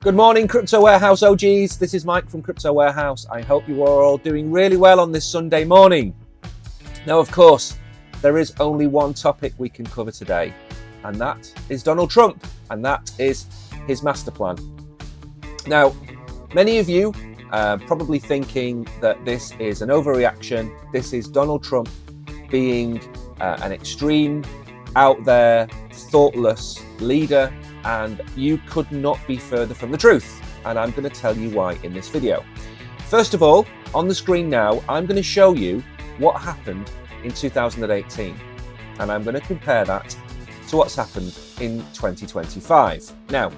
Good morning, Crypto Warehouse OGs. This is Mike from Crypto Warehouse. I hope you are all doing really well on this Sunday morning. Now, of course, there is only one topic we can cover today, and that is Donald Trump, and that is his master plan. Now, many of you are probably thinking that this is an overreaction. This is Donald Trump being an extreme, out there, thoughtless leader, and you could not be further from the truth. And I'm going to tell you why in this video. First of all, on the screen now, I'm going to show you what happened in 2018. And I'm going to compare that to what's happened in 2025. Now,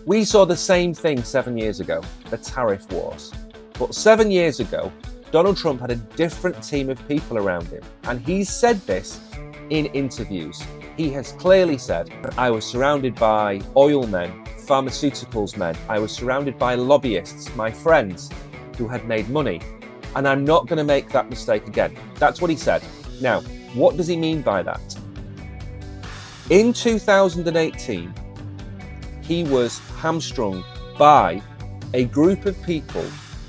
we saw the same thing 7 years ago, the tariff wars. But 7 years ago, Donald Trump had a different team of people around him. And he's said this in interviews. He has clearly said, I was surrounded by oil men, pharmaceuticals men. I was surrounded by lobbyists, my friends who had made money. And I'm not going to make that mistake again. That's what he said. Now, what does he mean by that? In 2018, he was hamstrung by a group of people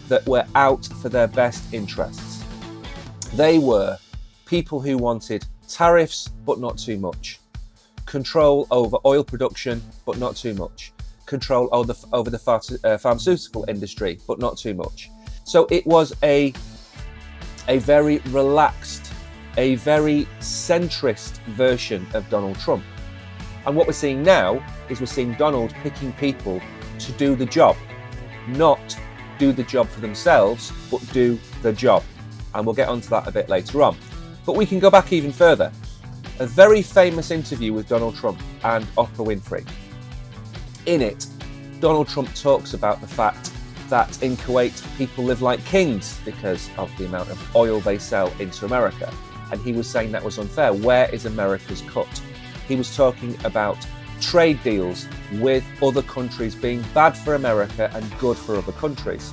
that were out for their best interests. They were people who wanted tariffs, but not too much. Control over oil production, but not too much. Control over the pharmaceutical industry, but not too much. So it was a very relaxed, a very centrist version of Donald Trump. And what we're seeing now is we're seeing Donald picking people to do the job, not do the job for themselves, but do the job. And we'll get onto that a bit later on. But we can go back even further. A very famous interview with Donald Trump and Oprah Winfrey. In it, Donald Trump talks about the fact that in Kuwait, people live like kings because of the amount of oil they sell into America. And he was saying that was unfair. Where is America's cut? He was talking about trade deals with other countries being bad for America and good for other countries.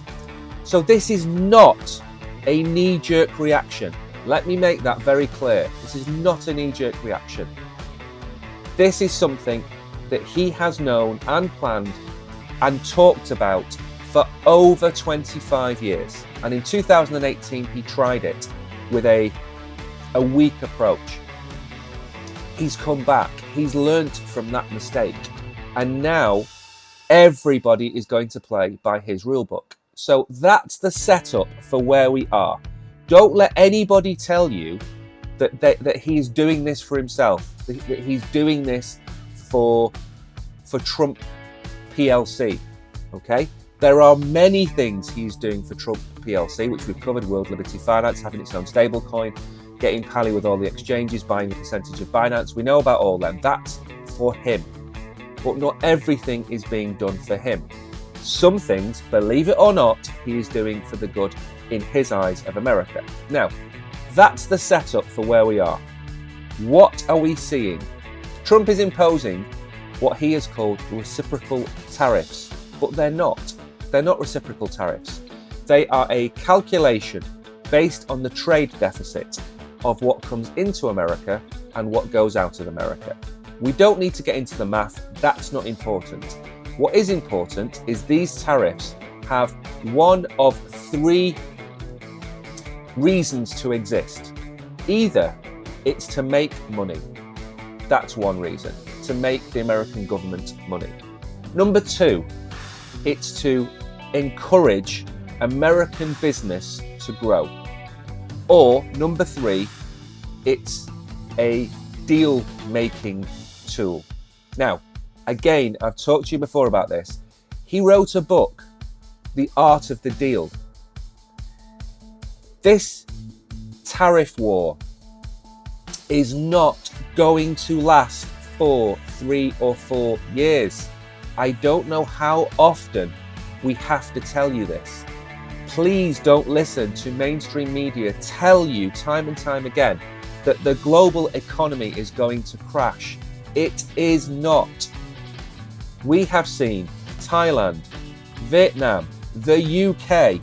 So this is not a knee-jerk reaction. Let me make that very clear. This is not a knee-jerk reaction. This is something that he has known and planned and talked about for over 25 years. And in 2018, he tried it with a weak approach. He's come back. He's learnt from that mistake. And now everybody is going to play by his rule book. So that's the setup for where we are. Don't let anybody tell you that he's doing this for himself, that he's doing this for Trump PLC, okay? There are many things he's doing for Trump PLC, which we've covered: World Liberty Finance, having its own stablecoin, getting pally with all the exchanges, buying a percentage of Binance. We know about all them. That's for him. But not everything is being done for him. Some things, believe it or not, he is doing for the good in his eyes of America. Now, that's the setup for where we are. What are we seeing? Trump is imposing what he has called reciprocal tariffs, but they're not. They're not reciprocal tariffs. They are a calculation based on the trade deficit of what comes into America and what goes out of America. We don't need to get into the math. That's not important. What is important is these tariffs have one of three reasons to exist. Either it's to make money. That's one reason, to make the American government money. Number two, it's to encourage American business to grow. Or number three, it's a deal-making tool. Now, again, I've talked to you before about this. He wrote a book, The Art of the Deal. This tariff war is not going to last for 3 or 4 years. I don't know how often we have to tell you this. Please don't listen to mainstream media tell you time and time again that the global economy is going to crash. It is not. We have seen Thailand, Vietnam, the UK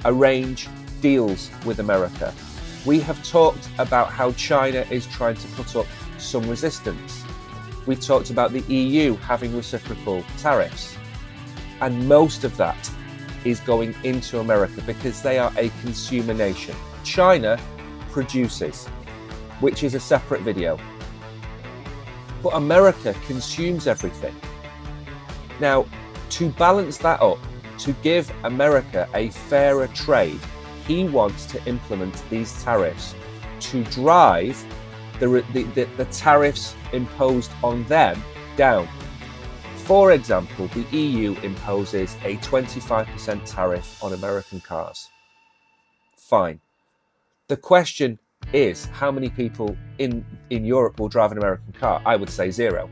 arrange deals with America. We have talked about how China is trying to put up some resistance. We've talked about the EU having reciprocal tariffs. And most of that is going into America because they are a consumer nation. China produces, which is a separate video. But America consumes everything. Now, to balance that up, to give America a fairer trade, he wants to implement these tariffs to drive the tariffs imposed on them down. For example, the EU imposes a 25% tariff on American cars. Fine. The question is, how many people in Europe will drive an American car? I would say 0.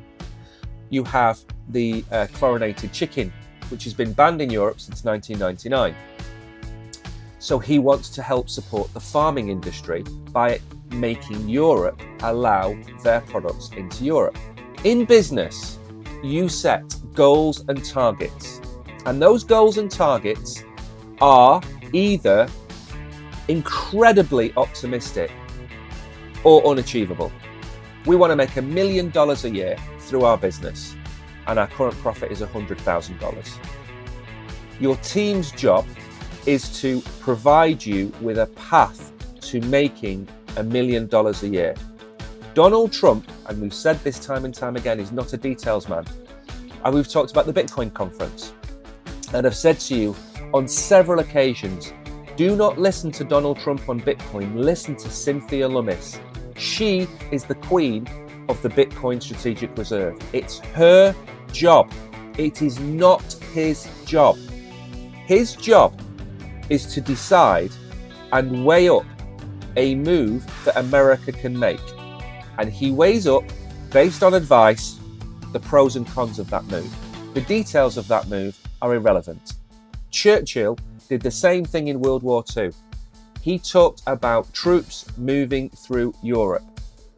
You have the chlorinated chicken, which has been banned in Europe since 1999. So he wants to help support the farming industry by making Europe allow their products into Europe. In business, you set goals and targets, and those goals and targets are either incredibly optimistic or unachievable. We want to make $1 million a year through our business, and our current profit is $100,000. Your team's job is to provide you with a path to making $1 million a year. Donald Trump, and we've said this time and time again, is not a details man. And we've talked about the Bitcoin conference. And I've said to you on several occasions, do not listen to Donald Trump on Bitcoin, listen to Cynthia Lummis. She is the queen of the Bitcoin Strategic Reserve. It's her job. It is not his job. His job is to decide and weigh up a move that America can make. And he weighs up, based on advice, the pros and cons of that move. The details of that move are irrelevant. Churchill did the same thing in World War II. He talked about troops moving through Europe.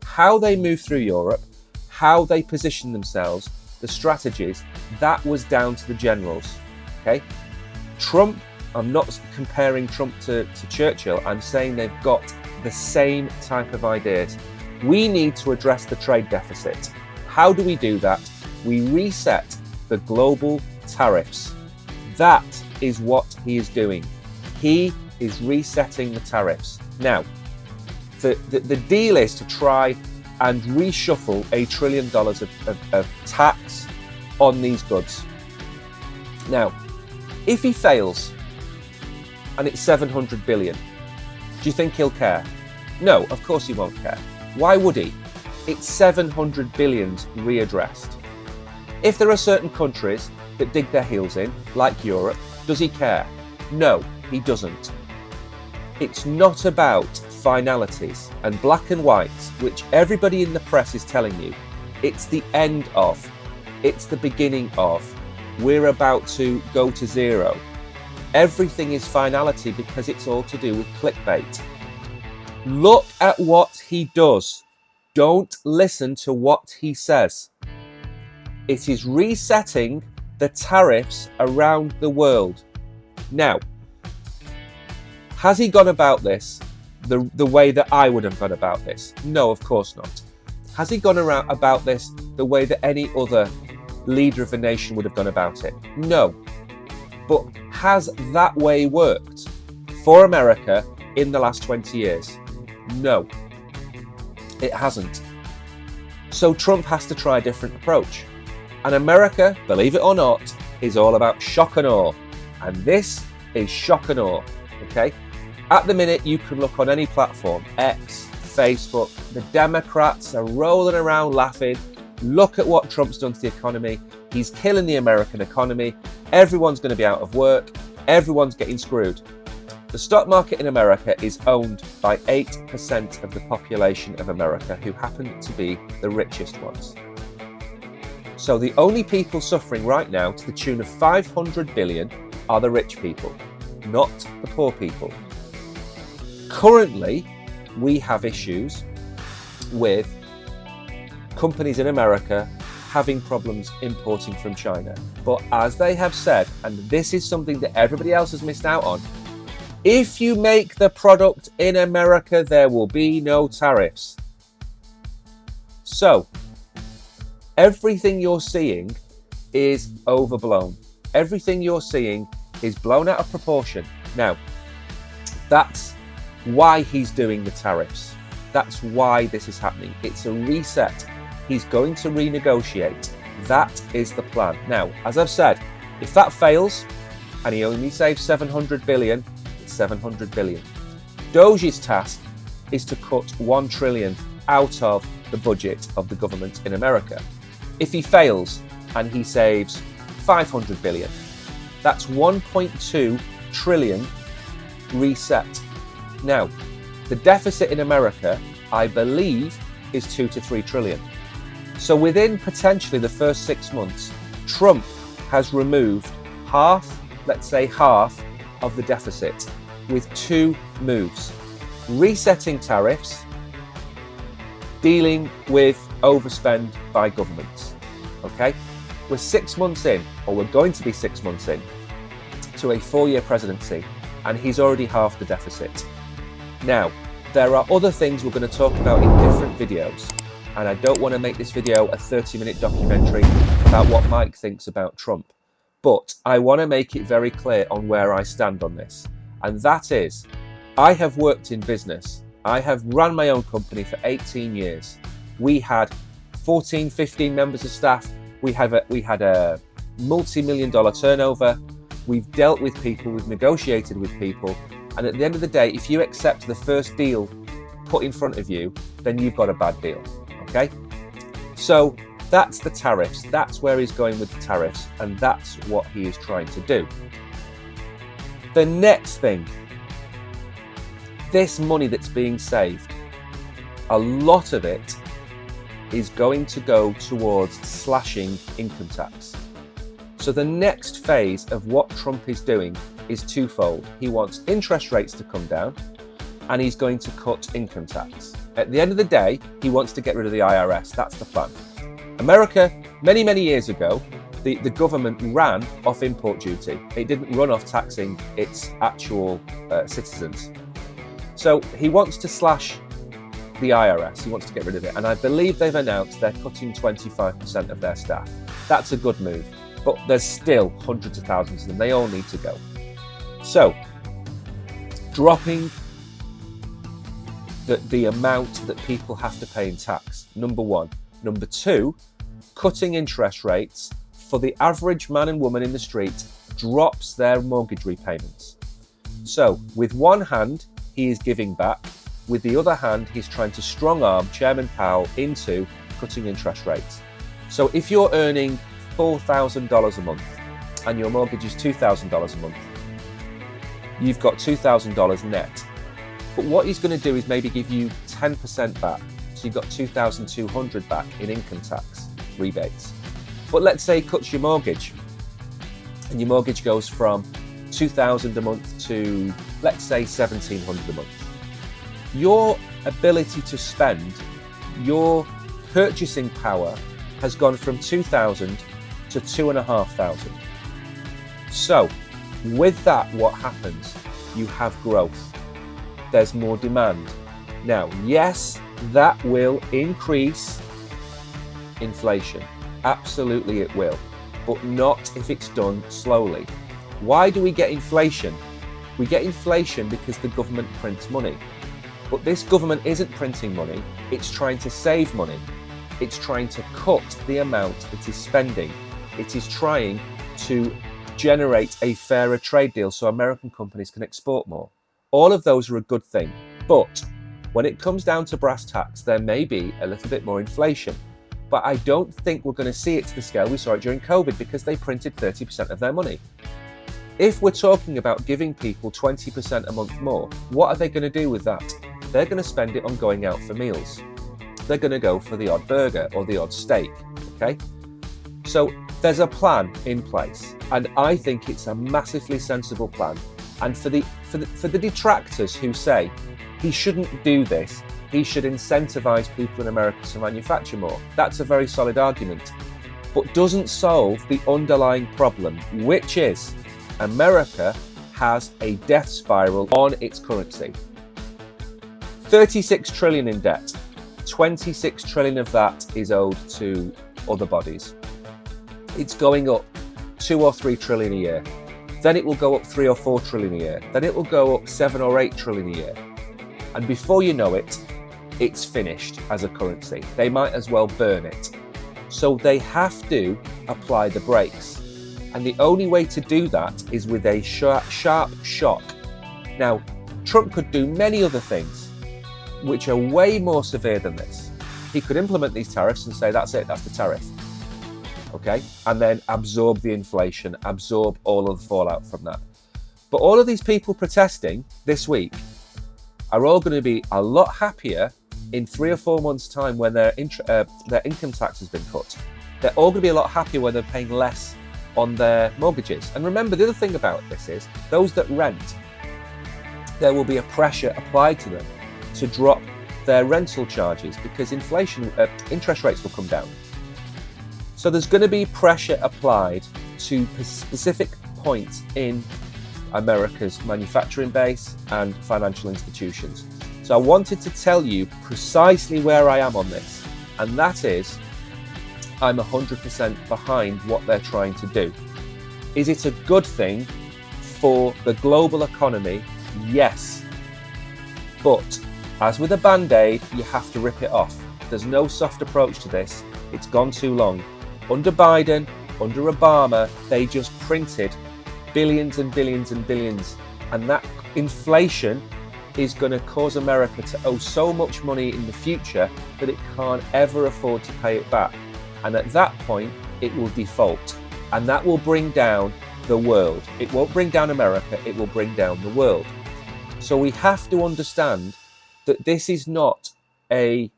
How they move through Europe, how they position themselves, the strategies, that was down to the generals. Okay? Trump, I'm not comparing Trump to Churchill, I'm saying they've got the same type of ideas. We need to address the trade deficit. How do we do that? We reset the global tariffs. That is what he is doing. He is resetting the tariffs. Now, the deal is to try and reshuffle $1 trillion of tax on these goods. Now, if he fails and it's 700 billion, do you think he'll care? No, of course he won't care. Why would he? It's 700 billions readdressed. If there are certain countries that dig their heels in, like Europe, does he care? No, he doesn't. It's not about finalities and black and whites, which everybody in the press is telling you. It's the end of. It's the beginning of. We're about to go to zero. Everything is finality because it's all to do with clickbait. Look at what he does. Don't listen to what he says. It is resetting the tariffs around the world. Now, has he gone about this the way that I would have gone about this? No, of course not. Has he gone about this the way that any other leader of a nation would have gone about it? No. But has that way worked for America in the last 20 years? No, it hasn't. So Trump has to try a different approach. And America, believe it or not, is all about shock and awe. And this is shock and awe, okay? At the minute, you can look on any platform, X, Facebook, the Democrats are rolling around laughing. Look at what Trump's done to the economy. He's killing the American economy. Everyone's going to be out of work. Everyone's getting screwed. The stock market in America is owned by 8% of the population of America, who happen to be the richest ones. So the only people suffering right now, to the tune of 500 billion, are the rich people, not the poor people. Currently, we have issues with companies in America having problems importing from China. But as they have said, and this is something that everybody else has missed out on, if you make the product in America, there will be no tariffs. So, Everything you're seeing is overblown. Everything you're seeing is blown out of proportion. Now, that's why he's doing the tariffs. That's why this is happening. It's a reset. He's going to renegotiate. That is the plan. Now, as I've said, if that fails and he only saves 700 billion, it's 700 billion. Doge's task is to cut 1 trillion out of the budget of the government in America. If he fails and he saves 500 billion, that's 1.2 trillion reset. Now, the deficit in America, I believe, is 2 to 3 trillion. So within potentially the first 6 months, Trump has removed let's say half of the deficit with 2 moves. Resetting tariffs, dealing with overspend by governments. Okay? We're 6 months in, or we're going to be 6 months in, to a 4-year presidency, and he's already halved the deficit. Now, there are other things we're going to talk about in different videos, and I don't want to make this video a 30-minute documentary about what Mike thinks about Trump. But I want to make it very clear on where I stand on this. And that is, I have worked in business. I have run my own company for 18 years. We had 14, 15 members of staff. We had a multi-million-dollar turnover. We've dealt with people. We've negotiated with people. And at the end of the day, if you accept the first deal put in front of you, then you've got a bad deal. Okay? So that's the tariffs. That's where he's going with the tariffs, and that's what he is trying to do. The next thing, this money that's being saved, a lot of it is going to go towards slashing income tax. So the next phase of what Trump is doing is twofold. He wants interest rates to come down, and he's going to cut income tax. At the end of the day, he wants to get rid of the IRS. That's the plan. America, many, many years ago, the government ran off import duty. It didn't run off taxing its actual citizens. So he wants to slash the IRS. He wants to get rid of it. And I believe they've announced they're cutting 25% of their staff. That's a good move. But there's still hundreds of thousands of them. They all need to go. So, dropping the amount that people have to pay in tax, number one. Number two, cutting interest rates for the average man and woman in the street drops their mortgage repayments. So, with one hand, he is giving back. With the other hand, he's trying to strong-arm Chairman Powell into cutting interest rates. So if you're earning $4,000 a month and your mortgage is $2,000 a month, you've got $2,000 net. But what he's going to do is maybe give you 10% back. So you've got $2,200 back in income tax rebates. But let's say he cuts your mortgage and your mortgage goes from $2,000 a month to, let's say, $1,700 a month. Your ability to spend, your purchasing power has gone from $2,000 to $2,500. So with that, what happens? You have growth. There's more demand. Now, yes, that will increase inflation. Absolutely it will, but not if it's done slowly. Why do we get inflation? We get inflation because the government prints money. But this government isn't printing money, it's trying to save money. It's trying to cut the amount it is spending. It is trying to generate a fairer trade deal so American companies can export more. All of those are a good thing. But when it comes down to brass tacks, there may be a little bit more inflation. But I don't think we're going to see it to the scale we saw it during COVID because they printed 30% of their money. If we're talking about giving people 20% a month more, what are they going to do with that? They're going to spend it on going out for meals. They're going to go for the odd burger or the odd steak, okay? So there's a plan in place, and I think it's a massively sensible plan. And for the detractors who say he shouldn't do this, he should incentivize people in America to manufacture more, that's a very solid argument, but doesn't solve the underlying problem, which is America has a death spiral on its currency. 36 trillion in debt. 26 trillion of that is owed to other bodies. It's going up 2 or 3 trillion a year. Then it will go up 3 or 4 trillion a year. Then it will go up 7 or 8 trillion a year. And before you know it, it's finished as a currency. They might as well burn it. So they have to apply the brakes. And the only way to do that is with a sharp shock. Now, Trump could do many other things which are way more severe than this. He could implement these tariffs and say, that's it, that's the tariff. Okay? And then absorb the inflation, absorb all of the fallout from that. But all of these people protesting this week are all going to be a lot happier in 3 or 4 months' time when their income tax has been cut. They're all going to be a lot happier when they're paying less on their mortgages. And remember, the other thing about this is those that rent, there will be a pressure applied to them to drop their rental charges because interest rates will come down. So there's going to be pressure applied to specific points in America's manufacturing base and financial institutions. So I wanted to tell you precisely where I am on this, and that is I'm 100% behind what they're trying to do. Is it a good thing for the global economy? Yes. But as with a band-aid, you have to rip it off. There's no soft approach to this. It's gone too long. Under Biden, under Obama, they just printed billions and billions and billions. And that inflation is going to cause America to owe so much money in the future that it can't ever afford to pay it back. And at that point, it will default. And that will bring down the world. It won't bring down America, it will bring down the world. So we have to understand that this is not a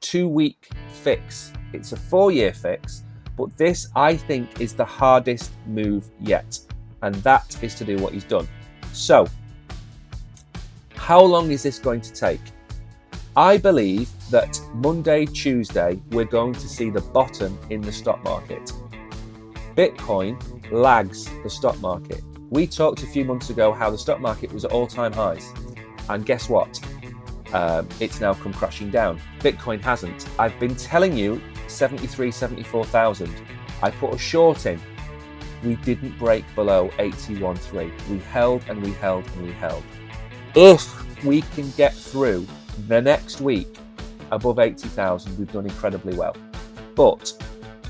2-week fix. It's a 4-year fix. But this, I think, is the hardest move yet. And that is to do what he's done. So, how long is this going to take? I believe that Monday, Tuesday, we're going to see the bottom in the stock market. Bitcoin lags the stock market. We talked a few months ago how the stock market was at all-time highs. And guess what? It's now come crashing down. Bitcoin hasn't. I've been telling you 73, 74,000. I put a short in. We didn't break below 81.3. We held and we held and we held. If we can get through the next week above 80,000, we've done incredibly well. But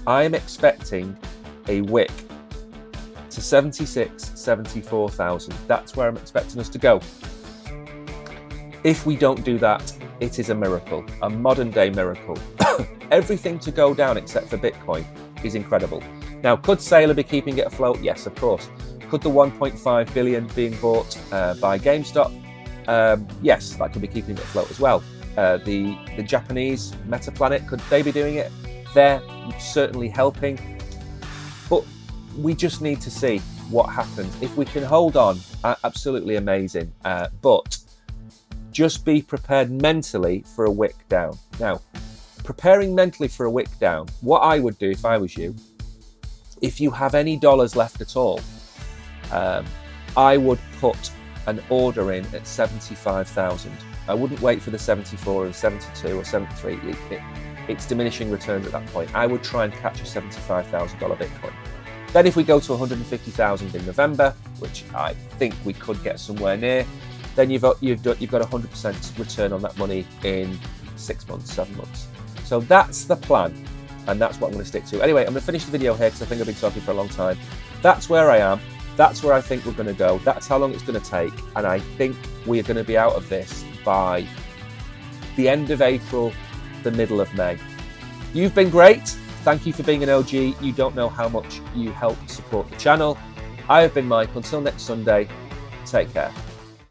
I am expecting a wick to 76, 74,000. That's where I'm expecting us to go. If we don't do that, it is a miracle, a modern day miracle. Everything to go down except for Bitcoin is incredible. Now, could Saylor be keeping it afloat? Yes, of course. Could the 1.5 billion being bought by GameStop? Yes, that could be keeping it afloat as well. The Japanese Metaplanet, could they be doing it? They're certainly helping. But we just need to see what happens. If we can hold on, absolutely amazing. But just be prepared mentally for a wick down. Now, preparing mentally for a wick down, what I would do if I was you, if you have any dollars left at all, I would put an order in at 75,000. I wouldn't wait for the 74 or 72 or 73. It's diminishing returns at that point. I would try and catch a $75,000 Bitcoin. Then if we go to 150,000 in November, which I think we could get somewhere near, then you've got 100% return on that money in 6 months, 7 months. So that's the plan, and that's what I'm going to stick to. Anyway, I'm going to finish the video here because I think I've been talking for a long time. That's where I am. That's where I think we're going to go. That's how long it's going to take, and I think we're going to be out of this by the end of April, the middle of May. You've been great. Thank you for being an OG. You don't know how much you help support the channel. I have been Mike. Until next Sunday, take care.